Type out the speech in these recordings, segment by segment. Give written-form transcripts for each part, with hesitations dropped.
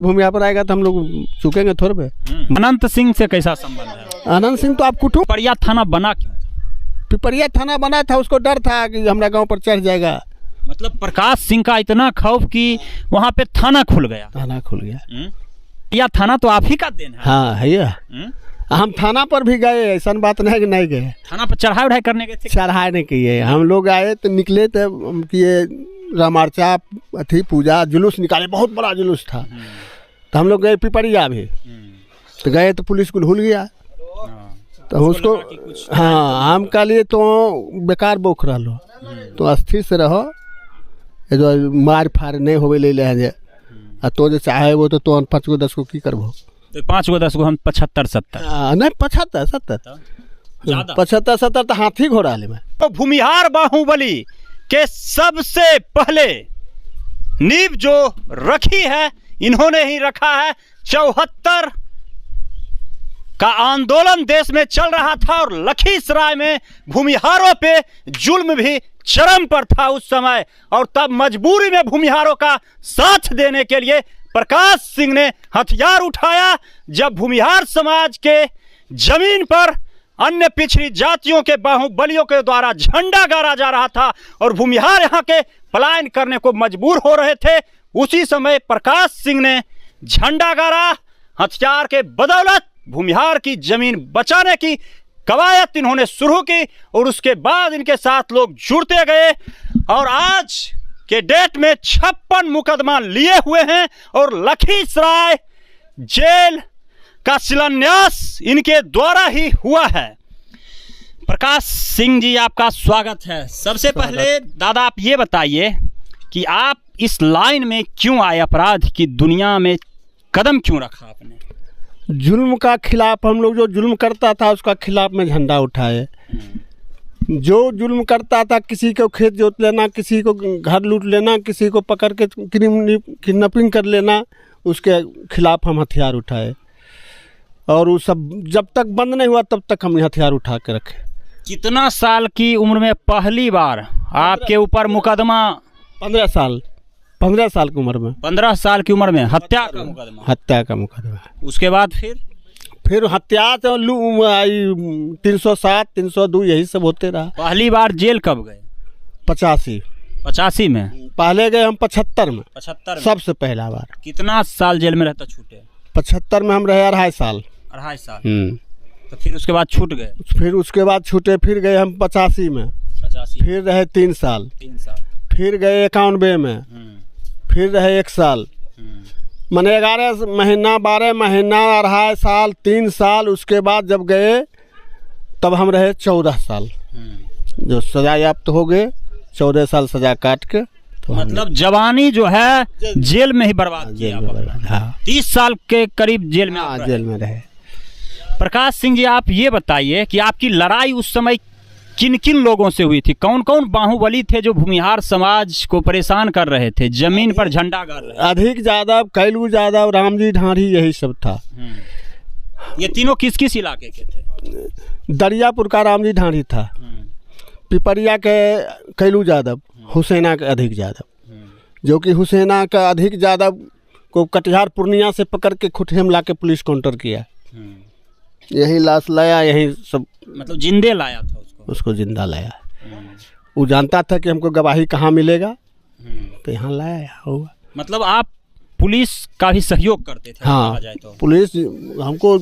भूमि पर आएगा तो हम लोग चुकेंगे थोड़े पे। अनंत सिंह से कैसा संबंध है? अनंत सिंह तो आप कुटुंब। पिपरिया थाना बना क्यों? पिपरिया थाना बना था, उसको डर था कि हमारा गांव पर चढ़ जाएगा। मतलब प्रकाश सिंह का इतना खौफ कि वहाँ पे थाना खुल गया। थाना खुल गया। पिपरिया थाना तो आप ही का देन है। हाँ है। हम थाना पर भी गए, ऐसा बात नहीं है कि नहीं गए। थाना पर चढ़ाई उढ़ाई करने गए थे? चढ़ाई नहीं किए, हम लोग आए तो निकले थे किए रामार्चा अथी पूजा जुलूस निकाले, बहुत बड़ा जुलूस था। तो हम लोग गए पिपरिया भी, तो गए तो पुलिस को भूल गया। तो उसको हाँ हम कह लिए तो बेकार बोख रहो, तो स्थिर से रहो, जो मार फार नहीं होवे ले ले तो जो चाहे वो तो 5 को 10 को की करबो। तो 5 को 10 को हम 75-70 नहीं 75-70 75-70 तो हाथी घोड़ा ले में। तो भूमिहार बाहुबली के सबसे पहले नींव जो रखी है इन्होंने ही रखा है। 74 का आंदोलन देश में चल रहा था और लखीसराय में भूमिहारों पे जुल्म भी चरम पर था उस समय, और तब मजबूरी में भूमिहारों का साथ देने के लिए प्रकाश सिंह ने हथियार उठाया। जब भूमिहार समाज के जमीन पर अन्य पिछड़ी जातियों के बाहुबलियों के द्वारा झंडा गाड़ा जा रहा था और भूमिहार यहाँ के पलायन करने को मजबूर हो रहे थे, उसी समय प्रकाश सिंह ने झंडा गाड़ा। हथियार के बदौलत भूमिहार की जमीन बचाने की कवायद इन्होंने शुरू की और उसके बाद इनके साथ लोग जुड़ते गए और आज के डेट में 56 मुकदमा लिए हुए हैं और लखीसराय जेल का शिलान्यास इनके द्वारा ही हुआ है। प्रकाश सिंह जी आपका स्वागत है। सबसे पहले दादा आप ये बताइए कि आप इस लाइन में क्यों आए, अपराध की दुनिया में कदम क्यों रखा आपने? जुल्म का खिलाफ, हम लोग जो जुल्म करता था उसका खिलाफ में झंडा उठाए। जो जुल्म करता था, किसी को खेत जोत लेना, किसी को घर लूट लेना, किसी को पकड़ के किडनैपिंग कर लेना, उसके खिलाफ हम हथियार उठाए और वो सब जब तक बंद नहीं हुआ तब तक हम हथियार उठा के रखे। कितना साल की उम्र में पहली बार आपके ऊपर मुकदमा? 15 साल की उम्र में। 15 साल की उम्र में हत्या का मुकदमा? हत्या का मुकदमा। उसके बाद फिर हत्या तो 307 302 यही सब होते रहा। पहली बार जेल कब गए? 85 में। पहले गए हम 75 में। 75 में सबसे पहला बार। कितना साल जेल में रहता छूटे? 75 में हम रहे 2.5 साल। 2.5 साल। तो फिर उसके बाद छूट गए? फिर उसके बाद छूटे, फिर गए हम 85 में। 85 फिर रहे 3 साल। फिर गए 91 में। फिर रहे 1 साल। मैंने 11 महीना 12 महीना 2.5 साल 3 साल। उसके बाद जब गए तब हम रहे 14 साल। जो सजा याफ्त हो गए, 14 साल सजा काट के। तो मतलब जवानी जो है जेल में ही बर्बाद किया। 30 साल के करीब जेल में रहे। प्रकाश सिंह जी आप ये बताइए कि आपकी लड़ाई उस समय किन किन लोगों से हुई थी? कौन कौन बाहुबली थे जो भूमिहार समाज को परेशान कर रहे थे, जमीन पर झंडा गाड़ रहे थे? अधिक यादव, कैलू यादव, रामजी ढांढी, यही सब था। ये तीनों किस किस इलाके के थे? दरियापुर का रामजी ढांढी था, पिपरिया के कैलू यादव, हुसैना के अधिक यादव, जो कि हुसैना का अधिक यादव को कटिहार पूर्णिया से पकड़ के खुटेम ला के पुलिस काउंटर किया। यही लाश लाया, यही सब मतलब जिंदे लाया था उसको जिंदा लाया। वो जानता था कि हमको गवाही कहाँ मिलेगा, तो यहाँ लाया होगा। मतलब आप पुलिस का भी सहयोग करते थे? हाँ तो पुलिस हमको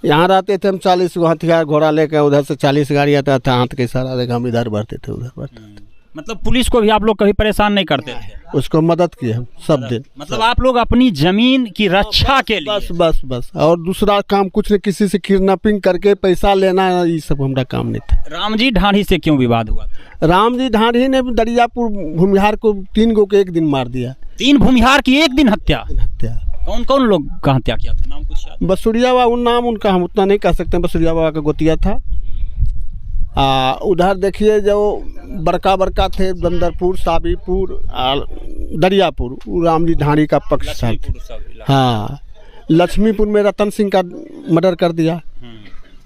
यहाँ रहते थे हम 40 को हथियार घोड़ा लेकर, उधर से 40 गाड़ी आता था, हाथ के इशारा देकर हम इधर बढ़ते थे उधर बढ़ते थे। मतलब पुलिस को भी आप लोग कभी परेशान नहीं करते थे? उसको मदद किए हम सब दिन। मतलब आप लोग अपनी जमीन की रक्षा के लिए? बस और दूसरा काम कुछ नहीं, किसी से किडनैपिंग करके पैसा लेना, ये सब हमारा काम नहीं था। रामजी ढांढी से क्यों विवाद हुआ? रामजी ढांढी ने दरियापुर भूमिहार को 3 गो के एक दिन मार दिया। 3 भूमिहार की एक दिन हत्या? कौन कौन लोग का हत्या किया था? नाम कुछ याद? बसुरिया बाबा, नाम उनका हम उतना नहीं कह सकते। बसुरिया बाबा का गोतिया था। उधर देखिए जो बड़का थे, बंदरपुर, साबीपुर, दरियापुर, रामजी ढांढी का पक्ष था। हाँ, लक्ष्मीपुर में रतन सिंह का मर्डर कर दिया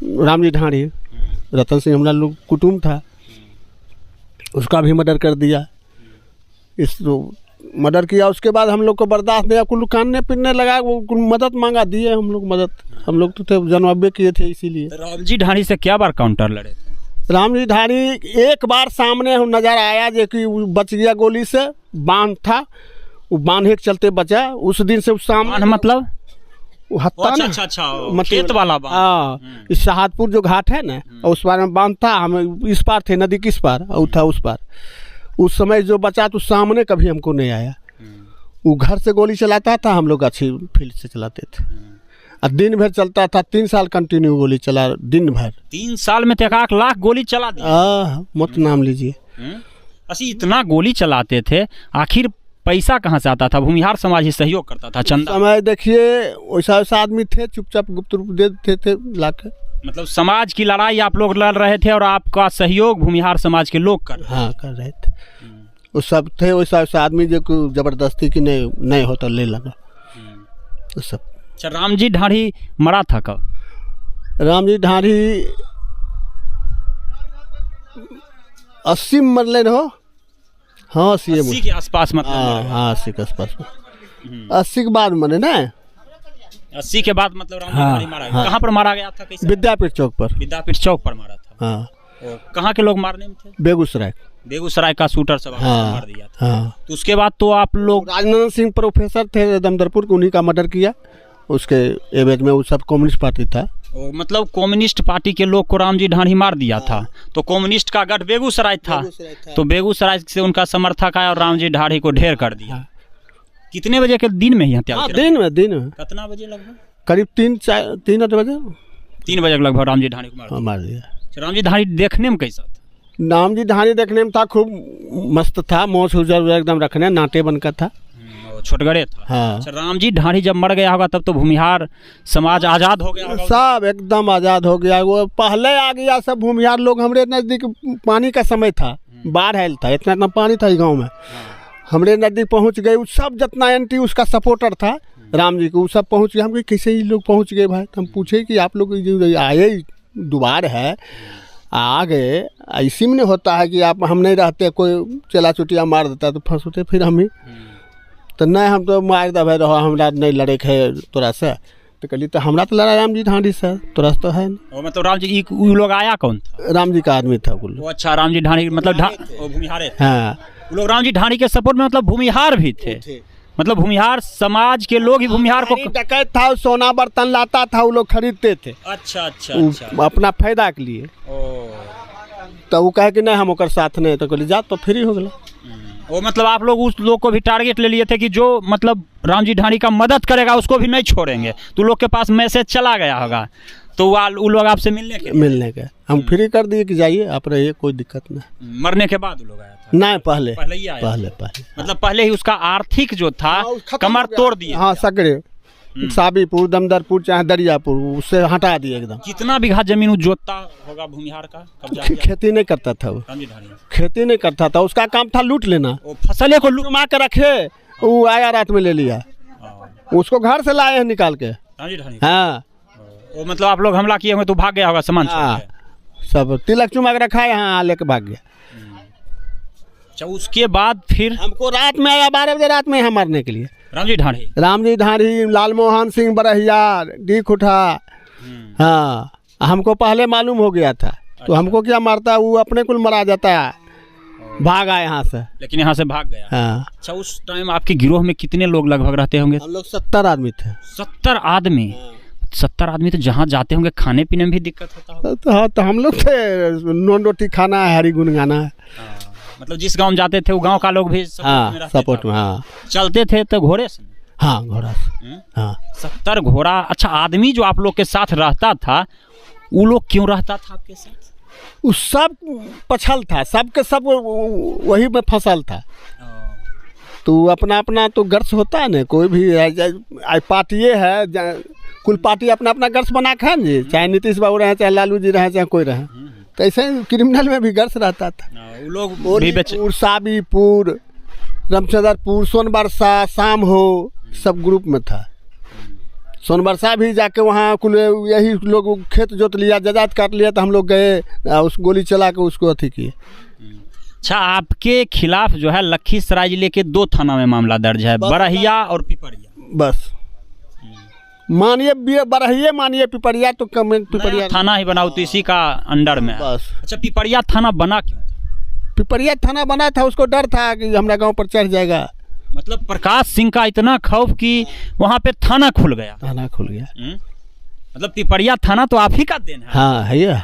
रामजी ढांढी। रतन सिंह हमारा लोग कुटुंब था, उसका भी मर्डर कर दिया। इस मर्डर किया। उसके बाद हम लोग को बर्दाश्त नहीं, कुल कानने पिटने लगा, वो कुल मदद मांगा, दिए हम लोग मदद। हम लोग तो थे जनवाबे किए थे इसीलिए। रामजी ढाणी से क्या बार काउंटर लड़े थे? रामजी ढाणी एक बार सामने नजर आया जो कि वो बच गया गोली से, बांध था, वो बांधे के चलते बचा। उस दिन से उस सामने मतलब वो हत्ता ना, अच्छा खेत वाला बांध। हाँ, इस शहादपुर जो घाट है ना, उस बार में बांध था, हम इस पार थे नदी किस पार, और था उस पार। उस समय जो बचा तो सामने कभी हमको नहीं आया। वो घर से गोली चलाता था, हम लोग अच्छी फील्ड से चलाते थे, और दिन भर चलता था। 3 साल कंटिन्यू गोली चला, दिन भर। 3 साल में 1 लाख गोली चला दी? मत नाम लीजिए। अच्छा, इतना गोली चलाते थे, आखिर पैसा कहाँ से आता था? भूमिहार समाज ही सहयोग करता था, चंदा? समय देखिए वैसा वैसा आदमी थे, चुपचाप गुप्त रूप दे देते थे लाके। मतलब समाज की लड़ाई आप लोग लड़ रहे थे और आपका सहयोग भूमिहार समाज के लोग कर? हाँ, कर रहे थे। वो सब थे वैसा वैसा आदमी जो जबरदस्ती की नहीं होता ले लगा वो सब। अच्छा, रामजी ढाणी मरा था कब? रामजी ढाणी 80 में मरले हो। हाँ, 80 के आसपास मतलब? हाँ, 80 के आसपास में। 80 के बाद मरे ना। 80 के बाद मतलब रामजी ढाणी मारा गया। कहाँ पर मारा गया था? कैसे? विद्यापीठ चौक पर। विद्यापीठ चौक पर मारा था। हाँ। कहाँ के लोग मारने में थे? बेगूसराय का शूटर सब मार दिया था। हाँ। तो उसके बाद तो आप लोग, राजनंदन सिंह प्रोफेसर थे दमदरपुर के, उन्हीं का मर्डर किया। उसके एवज में वो सब कम्युनिस्ट पार्टी था। मतलब कम्युनिस्ट पार्टी के लोग को रामजी ढाणी मार दिया था। तो कम्युनिस्ट का गढ़ बेगूसराय था, तो बेगूसराय से उनका समर्थक आया और रामजी ढाणी को ढेर कर दिया। कितने बजे के दिन में ही हत्या? दिन में। कितना बजे लगभग? करीब 3 बजे। 3 बजे लगभग रामजी ढाणी को मार दिया। रामजी ढाणी देखने में कैसा था? रामजी ढाणी देखने में था खूब मस्त था, मोछ उजर एकदम रखने, नाटे बनकर था, छोटगड़े था। हाँ। अच्छा, रामजी ढाणी जब मर गया होगा तब तो भूमिहार समाज आज़ाद हो गया होगा? सब एकदम आज़ाद हो गया। वो पहले आ गया सब भूमिहार लोग। हमारे नज़दीक पानी का समय था, बाढ़ आयल था, इतना पानी था गाँव में। हमारे नज़दीक पहुँच गए, सब जितना एंटी उसका सपोर्टर था राम जी को, वो सब पहुँच गए। हम कहे कैसे ये लोग पहुँच गए भाई? तो हम पूछे कि आप लोग जो आए दुबार है, आ गए, इसी में नहीं होता है कि आप हम नहीं रहते, कोई चला चुटिया मार देता तो फंस होते फिर हम ही। तो नहीं, हम तो मार दे भाई रहो, हमरा नहीं लड़े खे तोरा से। तो कहली तो हमरा तो लड़ा राम जी ढाणी से, तोरा तो है नहीं। मतलब राम जी वो लोग आया कौन था? राम जी का आदमी था कुल। अच्छा, राम जी ढाणी मतलब भूमिहार? हाँ, वो लोग राम जी ढाणी के सपोर्ट में मतलब भूमिहार भी थे। मतलब भूमिहार समाज के लोग ही भूमिहार को डकैत था, सोना बर्तन लाता था, वो लोग खरीदते थे। अच्छा अच्छा, अपना फायदा के लिए। तो वो कहे कि नहीं हम ओकर साथ नहीं, तो कहली जा तो फ्री हो गया। वो मतलब आप लोग उस लोग को भी टारगेट ले लिए थे कि जो मतलब रामजी ढाणी का मदद करेगा उसको भी नहीं छोड़ेंगे। तो लोग के पास मैसेज चला गया होगा, तो वो लोग आपसे मिलने के हम फ्री कर दिए कि जाइए आप रहिए, कोई दिक्कत नहीं। मरने के बाद वो लोग आया था? नहीं, पहले ही आया। पहले मतलब पहले ही उसका आर्थिक जो था कमर तोड़ दिया। हाँ, सगरे साबीपुर, दमदरपुर चाहे दरियापुर, उससे हटा दिए एकदम। कितना बीघा जमीन वो जोतता होगा भूमिहार का? खेती नहीं करता था वो, खेती नहीं करता था, उसका काम था लूट लेना। फसलें को लूट के रखे, वो आया रात में ले लिया, उसको घर से लाए हैं निकाल के। हाँ, वो मतलब आप लोग हमला किए होंगे तो भाग गया होगा सामान? हाँ, सब तिलक चुमा के रखा है, यहाँ लेके भाग गया। अच्छा, उसके बाद फिर हमको रात में आया 12 बजे रात में यहाँ मारने के लिए। रामजी ढाणी, लालमोहन सिंह बरहिया, डी खुठा। हाँ, हमको पहले मालूम हो गया था। तो हमको क्या मारता, वो अपने कुल मरा जाता है, भाग आया यहाँ से। लेकिन यहाँ से भाग गया। हाँ। अच्छा, उस टाइम आपके गिरोह में कितने लोग लगभग रहते होंगे? हम लोग 70 आदमी थे। 70 आदमी? 70 आदमी तो जहाँ जाते होंगे खाने पीने में भी दिक्कत होता होगा? तो हाँ, तो हम लोग थे नॉन रोटी खाना है, हरी गुन गाना है। मतलब जिस गांव जाते थे वो गांव का लोग भी सपोर्ट में। हाँ, चलते थे तो घोड़े से? हाँ, घोड़ा से। हाँ, 70 घोड़ा। अच्छा, आदमी जो आप लोग के साथ रहता था वो लोग क्यों रहता था आपके साथ? वो सब पछल था, सबके सब वही में फसल था। तो अपना अपना तो गर्स होता है ना, कोई भी पार्टी है, कुल पार्टी अपना अपना गर्स बना के है जी, चाहे नीतीश बाबू रहे, चाहे लालू जी रहे, चाहे कोई रहे। तो ऐसे क्रिमिनल में भी गर्स रहता था। वो लोग साबीपुर, रामचंद्रपुर, सोनबरसा, शाम हो, सब ग्रुप में था। सोनबरसा भी जाके वहाँ कुल यही लोग खेत जोत लिया, जजात काट लिया, तो हम लोग गए, उस गोली चला के उसको अथी किए। अच्छा, आपके खिलाफ जो है लखीसराय जिले के 2 थाना में मामला दर्ज है, बरहिया और पिपरिया। बस मानिए बरहिए, मानिए पिपरिया तो कम, पिपरिया थाना ही बनाओ तो इसी का अंडर में है। बस। अच्छा, पिपरिया थाना बना क्यों? पिपरिया थाना बना था, उसको डर था कि हमारा गांव पर चढ़ जाएगा। मतलब प्रकाश सिंह का इतना खौफ कि वहाँ पे थाना खुल गया। थाना खुल गया। मतलब पिपरिया थाना तो आप ही का देन है। हाँ है ये।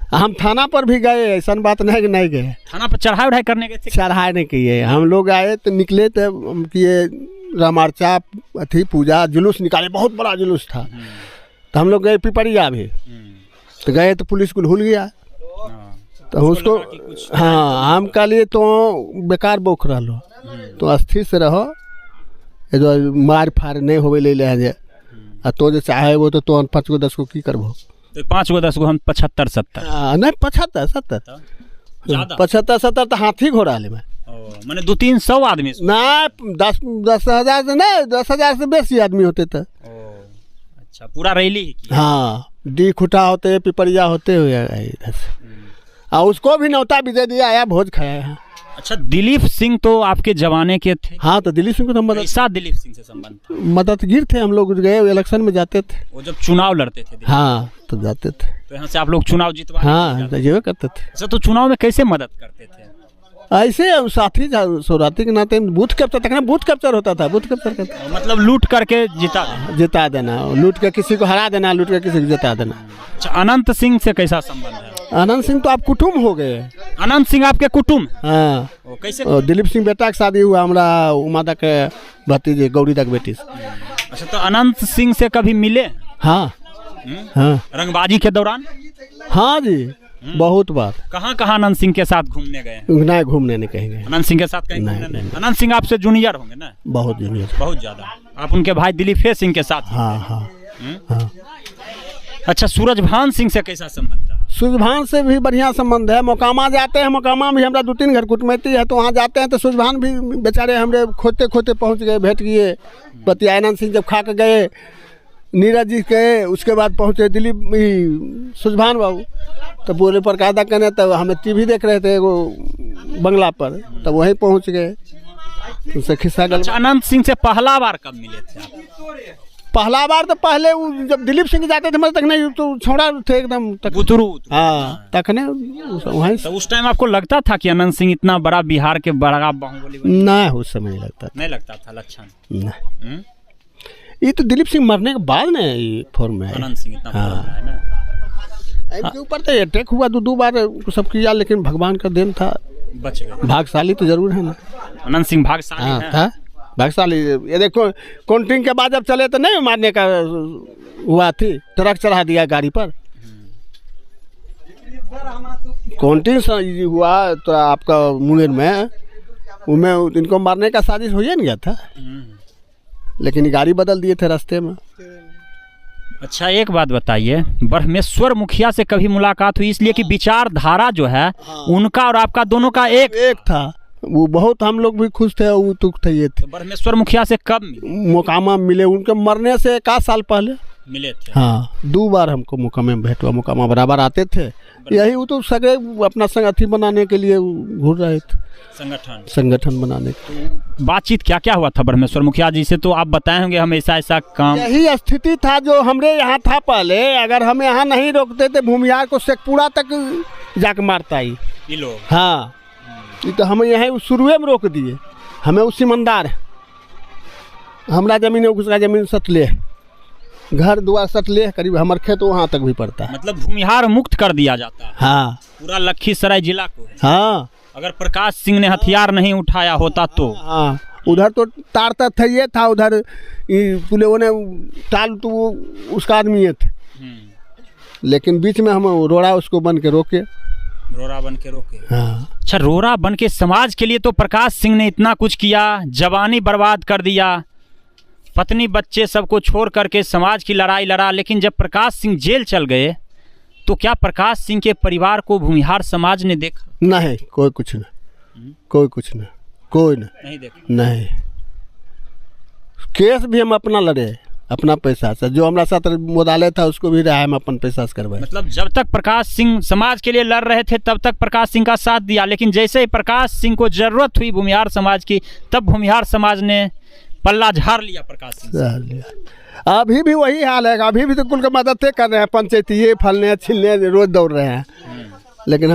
हम थाना पर भी गए, ऐसा बात नहीं कि नहीं गए। थाना पर चढ़ाई उढ़ाई करने गए थे? चढ़ाई नहीं किए, हम लोग आए तो निकले थे किए रामार्चा अथी पूजा जुलूस निकाले, बहुत बड़ा जुलूस था। तो हम लोग गए पिपरिया भी, तो गए तो पुलिस को भूल गया। तो उसको हाँ हम कह लिए तो बेकार बोख रहा लो, तो स्थिर से रहो, ये जो मार फार नहीं होवे ले ले तो जो चाहे वो तो 5 को 10 को की करबो। तो 5 को 10 को हम 75 70 नहीं 75 70 75 70 तो हाथी घोड़ा ले में मैंने 200-300 आदमी ना 10,000 से नहीं 10,000 से बेसी आदमी होते थे। अच्छा, पूरा रैली? हाँ, डी खुटा होते पिपरिया होते हुए इधर से, और उसको भी न्योता भी दे दिया, आया भोज खाया है। अच्छा, दिलीप सिंह तो आपके जमाने के थे? हाँ, तो दिलीप सिंह को तो मदद, दिलीप सिंह से संबंध था? मददगीर थे हम लोग, गए इलेक्शन में जाते थे, वो जब चुनाव लड़ते थे। हाँ तो जाते थे, तो यहाँ से आप लोग चुनाव जितवा? हाँ ये करते थे। अच्छा, तो चुनाव में कैसे मदद करते थे? ऐसे साथी सौराती के नाते बूथ कैप्चर तक, बूथ कैप्चर होता था, बूथ कैप्चर करता, मतलब लूट करके जिता देना, लूट के किसी को हरा देना, लूट के किसी को जिता देना। अच्छा, अनंत सिंह से कैसा संबंध है? अनंत सिंह तो आप कुटुम्ब हो गए। अनंत सिंह आपके कुटुम्ब? हाँ। कैसे? दिलीप सिंह बेटा के शादी हुआ हमारा उमादा के भतीजे गौरी तक बेटी से। अच्छा, तो अनंत सिंह से कभी मिले? हाँ। हाँ, रंगबाजी के दौरान? हाँ जी, बहुत बार। कहाँ अनंत सिंह के साथ घूमने गए? नहीं, घूमने नहीं कहीं गए। अनंत सिंह के साथ कहीं घूमने नहीं? अनंत सिंह आपसे जूनियर होंगे ना? बहुत जूनियर, बहुत ज्यादा। आप उनके भाई दिलीप सिंह के साथ? हाँ हाँ हाँ। अच्छा, सूरजभान सिंह से कैसा संबंध रहा? सूरजभान से भी बढ़िया संबंध है। मोकामा जाते हैं, मोकामा भी हमारा 2-3 घर कुटमैती है, तो वहाँ जाते हैं तो सूरजभान भी बेचारे हमरे खोते खोते पहुँच गए, भेंट किए। पतियानंद सिंह जब खा के गए, नीरज जी गए, उसके बाद पहुँचे दिलीप सूरजभान बाबू, तो बोले पर कायदा करने, तब हमें टीवी देख रहे थे वो बंगला पर, तब वहीं पहुँच गए, उनसे खिस्सा गल। अच्छा, अनंत सिंह से पहला बार कब मिले थे आप? पहला बार तो पहले जब दिलीप सिंह जाते थे, मतलब तक नहीं, तो छोड़ा थे एकदम बुतरू। हाँ, तकने वहीं। तो उस टाइम आपको लगता था कि अनंत सिंह इतना बड़ा बिहार के बड़ा बाहुबली? नहीं, उस समय नहीं लगता था। नहीं लगता था लक्षण? नहीं, ये तो दिलीप सिंह मरने के बाद ना ये फॉर्म में अनंत सिंह इतना है ना। इनके ऊपर तो अटैक हुआ 2 बार सब किया, लेकिन भगवान का देन था, बच गए। भाग्यशाली तो जरूर है ना अनंत सिंह, भाग्यशाली था, भाग्यशाली। ये देखो काउंटिंग के बाद जब चले तो नहीं मारने का हुआ थी, ट्रक चढ़ा दिया गाड़ी पर। काउंटिंग हुआ तो आपका मुंगेर में, उनमें इनको मारने का साजिश हो ही नहीं गया था, लेकिन गाड़ी बदल दिए थे रास्ते में। अच्छा, एक बात बताइए, ब्रह्मेश्वर मुखिया से कभी मुलाकात हुई? इसलिए कि विचारधारा जो है उनका और आपका दोनों का एक था। वो बहुत हम लोग भी खुश थे, वो तुक थे ये थे। तो ब्रह्मेश्वर मुखिया से कब मिले? मोकामा मिले, उनके मरने से 1 साल पहले मिले थे। हाँ, 2 बार हमको मोकामा में भेंट हुआ। मोकामा बराबर आते थे, यही वो तो सगे अपना संगठन बनाने के लिए घूर रहे थे, संगठन बनाने के। बातचीत क्या क्या हुआ था ब्रह्मेश्वर मुखिया जी से? तो आप बताए होंगे हम ऐसा काम। यही स्थिति था जो हमरे यहाँ था पहले, अगर हम यहाँ नहीं रोकते थे भूमिहार को शेखपुरा तक जाके मारता ही ये लोग। हाँ, तो हम यहाँ शुरुए में रोक दिए। हमें उस ईमानदार है, हमारा जमीन है, उसका जमीन सतले, घर द्वार सतले, करीब हमारे खेत वहाँ तक भी पड़ता है। मतलब भूमिहार मुक्त कर दिया जाता है? हाँ, पूरा लखीसराय जिला को। हाँ, अगर प्रकाश सिंह ने हथियार नहीं उठाया होता तो? हाँ, उधर तो तारता था, ये था उधर पुलिस ने टाल, तो वो उसका आदमी ये थे, लेकिन बीच में हम रोड़ा उसको बन के रोके। हाँ। अच्छा, रोड़ा बन के समाज के लिए तो प्रकाश सिंह ने इतना कुछ किया, जवानी बर्बाद कर दिया, पत्नी बच्चे सबको छोड़ करके समाज की लड़ाई लड़ा, लेकिन जब प्रकाश सिंह जेल चल गए तो क्या प्रकाश सिंह के परिवार को भूमिहार समाज ने देखा? नहीं, कोई कुछ नहीं, कोई कुछ नहीं, कोई नहीं देखा। नहीं, केस भी हम अपना लड़े, अपना पैसा से। जो हमारा साथ मुदाले था उसको भी रहा हम अपन पैसा से करवाए। मतलब जब तक प्रकाश सिंह समाज के लिए लड़ रहे थे तब तक प्रकाश सिंह का साथ दिया, लेकिन जैसे ही प्रकाश सिंह को जरूरत हुई भूमिहार समाज की, तब भूमिहार समाज ने पल्ला झाड़ लिया प्रकाश सिंह से। अभी भी वही हाल है, अभी भी तो कुल का मदद कर रहे हैं, पंचायती फलने छिलने रोज दौड़ रहे हैं, लेकिन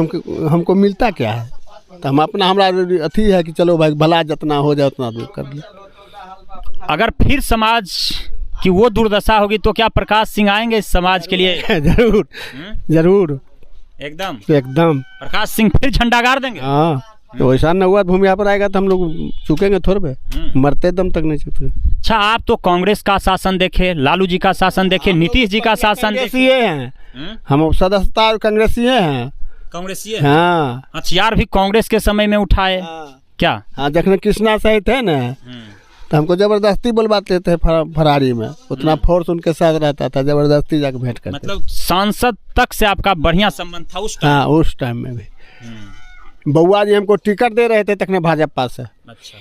हमको मिलता क्या है। तो हम अपना हमारा अथी है कि चलो भाई भला जितना हो जाए उतना कर ले। अगर फिर समाज की वो दुर्दशा होगी तो क्या प्रकाश सिंह आएंगे इस समाज के लिए? जरूर जरूर एकदम एकदम प्रकाश सिंह फिर झंडा गाड़ देंगे। हाँ, तो वैसा न हुआ भूमिया पर आएगा तो हम लोग चुकेंगे थोड़े, मरते दम तक नहीं चुकते। अच्छा, आप तो कांग्रेस का शासन देखे, लालू जी का शासन देखे, नीतीश जी का शासन देखे हैं, हम सदस्यता कांग्रेसी हैं। कांग्रेसी हाँ, हथियार भी कांग्रेस के समय में उठाए। क्या? हाँ, जखने कृष्णा सही थे ना तो हमको जबरदस्ती बुलवाते थे फरारी में, उतना फोर्स उनके साथ रहता था, जबरदस्ती जाकर भेंट करते। मतलब सांसद तक से आपका बढ़िया संबंध था उस टाइम? हाँ, उस टाइम में भी बउआ जी हमको टिकट दे रहे थे तकने भाजपा से। अच्छा,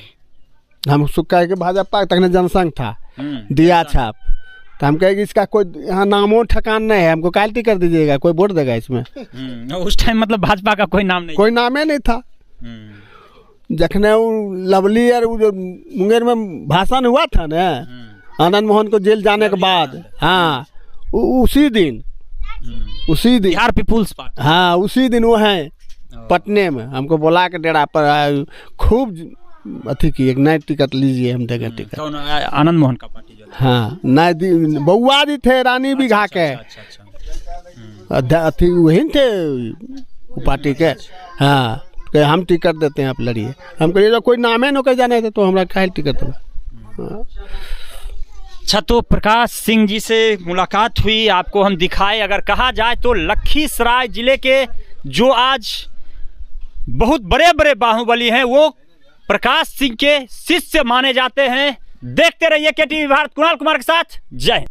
हम कह के भाजपा तकने जनसंघ था दिया छाप, तो हम कहे कि इसका कोई यहाँ नामो ठकान नहीं है, हमको काल टिकट दीजिएगा, कोई वोट देगा इसमें। उस टाइम मतलब भाजपा का कोई नाम नहीं, कोई नामे नहीं था। जखने वो लवली और जो मुंगेर में भाषण हुआ था ना आनंद मोहन को जेल जाने के बाद, हाँ उसी दिन बिहार पीपुल्स पार्टी, हाँ उसी दिन वो है पटने में हमको बुला के डेरा पर खूब अथी की, एक नए टिकट लीजिए, हम देंगे टिकट। आनंद मोहन का पार्टी जो? हाँ, नए बउआ जी थे रानी बिघा के अथी वही थे पार्टी के। हाँ, कि हम टिकट देते हैं, आप लड़िए। हम कहिए कोई नामे न कह जाने थे तो हमारा क्या टिकट होगा। अच्छा, तो प्रकाश सिंह जी से मुलाकात हुई, आपको हम दिखाए। अगर कहा जाए तो लखीसराय जिले के जो आज बहुत बड़े बड़े बाहुबली हैं वो प्रकाश सिंह के शिष्य माने जाते हैं। देखते रहिए KTV भारत, कुणाल कुमार के साथ। जय हिंद।